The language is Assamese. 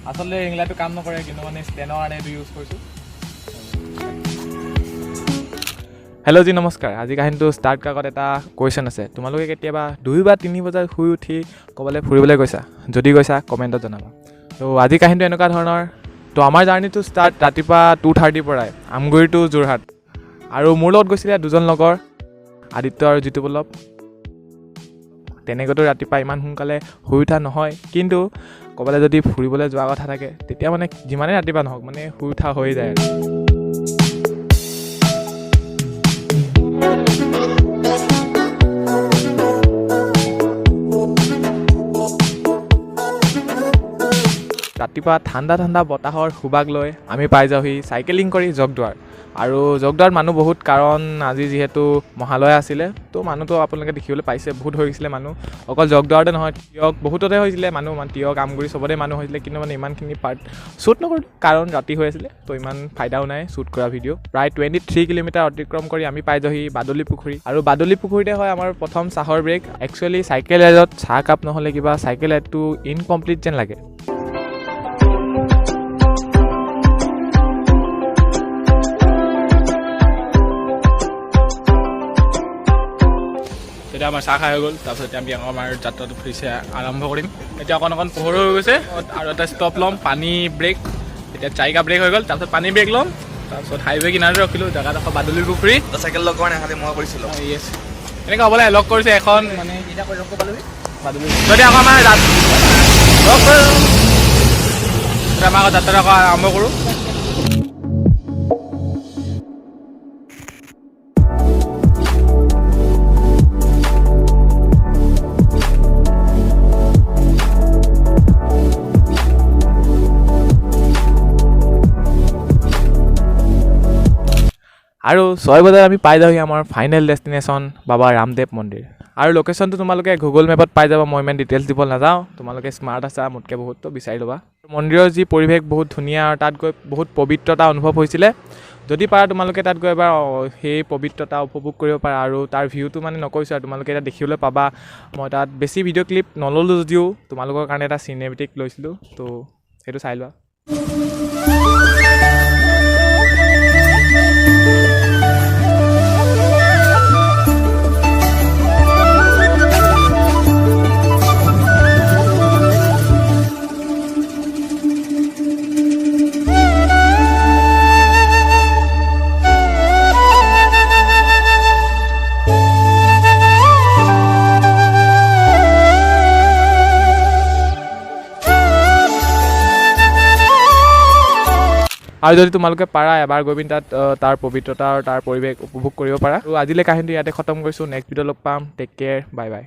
আচলতে ইংলাটো কাম নকৰে কিন্তু মানে ষ্টেনৰ কাৰণে এইটো ইউজ কৰিছোঁ। হেল্ল' জি নমস্কাৰ। আজি কাহিনীটো ষ্টাৰ্ট কৰাৰ আগত এটা কুৱেশ্যন আছে। তোমালোকে কেতিয়াবা 2 বা 3 বজাত শুই উঠি ক'বলৈ ফুৰিবলৈ গৈছা? যদি গৈছা কমেণ্টত জনাবা। তো আজি কাহিনীটো এনেকুৱা ধৰণৰ। তো আমাৰ জাৰ্ণিটো ষ্টাৰ্ট ৰাতিপুৱা 2:30 পৰাই আমগুৰি টু যোৰহাট। আৰু মোৰ লগত গৈছিলে 2জন লগৰ, আদিত্য আৰু জিতু পল্লৱ। তেনেকৈতো ৰাতিপুৱা ইমান সোনকালে শুই উঠা নহয়, কিন্তু ক'ৰবালৈ যদি ফুৰিবলৈ যোৱা কথা থাকে তেতিয়া মানে যিমানেই ৰাতিপুৱা নহওক মানে শুই উঠা হৈ যায় আৰু। ৰাতিপুৱা ঠাণ্ডা ঠাণ্ডা বতাহৰ সুবাস লৈ আমি পাই যাওঁহি চাইকেলিং কৰি জগদুৱাৰ। আৰু জগদুৱাৰত মানুহ বহুত, কাৰণ আজি যিহেতু মহালয়া আছিলে, তো মানুহটো আপোনালোকে দেখিবলৈ পাইছে বহুত হৈ গৈছিলে মানুহ। অকল জগদুৱাৰতে নহয়, তিয়ক বহুততে হৈছিলে মানুহ, তিয়ক আমগুৰি চবতে মানুহ হৈছিলে। কিন্তু মানে ইমানখিনি পাৰ্ট শ্বুট নকৰোঁ কাৰণ ৰাতি হৈ আছিলে, তো ইমান ফাইদাও নাই শ্বুট কৰা ভিডিঅ'। প্ৰায় 23 কিলোমিটাৰ অতিক্ৰম কৰি আমি পাই যাওঁহি বাদুলি পুখুৰী। আৰু বাদুলি পুখুৰীতে হয় আমাৰ প্ৰথম চাহৰ ব্ৰেক। একচুৱেলি চাইকেল ৰাইডত চাহ কাপ নহ'লে কিবা চাইকেল ৰাইডটো ইনকমপ্লিট যেন লাগে। এতিয়া আমাৰ চাহ খাই হৈ গ'ল, তাৰপিছত আমি আমাৰ যাত্ৰাটো ফ্ৰীছে আৰম্ভ কৰিম। এতিয়া অকণ পোহৰ হৈ গৈছে আৰু এটা ষ্টপ ল'ম, পানী ব্ৰেক। এতিয়া 4টা ব্ৰেক হৈ গ'ল, তাৰপিছত পানী ব্ৰেক ল'ম, তাৰপিছত হাইৱে কিনাৰতে ৰখিলোঁ, জেগাডোখৰ বাদুলি পুখুৰী। চাইকেল লগ কৰা নাই, খালি মই কৰিছিলোঁ। য়েছ, এনেকৈ হ'বলৈ লগ কৰিছে এখন মানে বাদুলি। যদি আকৌ আমাৰ আমাৰ আকৌ যাত্ৰাটো আকৌ আৰম্ভ কৰোঁ। আৰু 6 বজাত আমি পাই যাওঁহি আমাৰ ফাইনেল ডেষ্টিনেশ্যন বাবা ৰামদেৱ মন্দিৰ। আৰু লোকেশ্যনটো তোমালোকে গুগল মেপত পাই যাবা, মই ইমান ডিটেইলছ দিব নাযাওঁ। তোমালোকে স্মাৰ্ট আছা মোতকৈ বহুত, তো বিচাৰি ল'বা। মন্দিৰৰ যি পৰিৱেশ বহুত ধুনীয়া, আৰু তাত গৈ বহুত পবিত্ৰতা অনুভৱ হৈছিলে। যদি পাৰা তোমালোকে তাত গৈ এবাৰ সেই পবিত্ৰতা উপভোগ কৰিব পাৰা। আৰু তাৰ ভিউটো মানে নকৈছোঁ আৰু, তোমালোকে এতিয়া দেখিবলৈ পাবা। মই তাত বেছি ভিডিঅ' ক্লিপ নল'লোঁ যদিও তোমালোকৰ কাৰণে এটা চিনেমেটিক লৈছিলোঁ, তো সেইটো চাই লোৱা। আৰু যদি তোমালোকে পাৰা এবাৰ গৈ পিনি তাত তাৰ পবিত্ৰতা আৰু তাৰ পৰিৱেশ উপভোগ কৰিব পাৰা। আৰু আজিলৈ কাহিনীটো ইয়াতে খতম কৰিছোঁ। নেক্সট ভিডিঅ' লগ পাম। টেক কেয়াৰ, বাই বাই।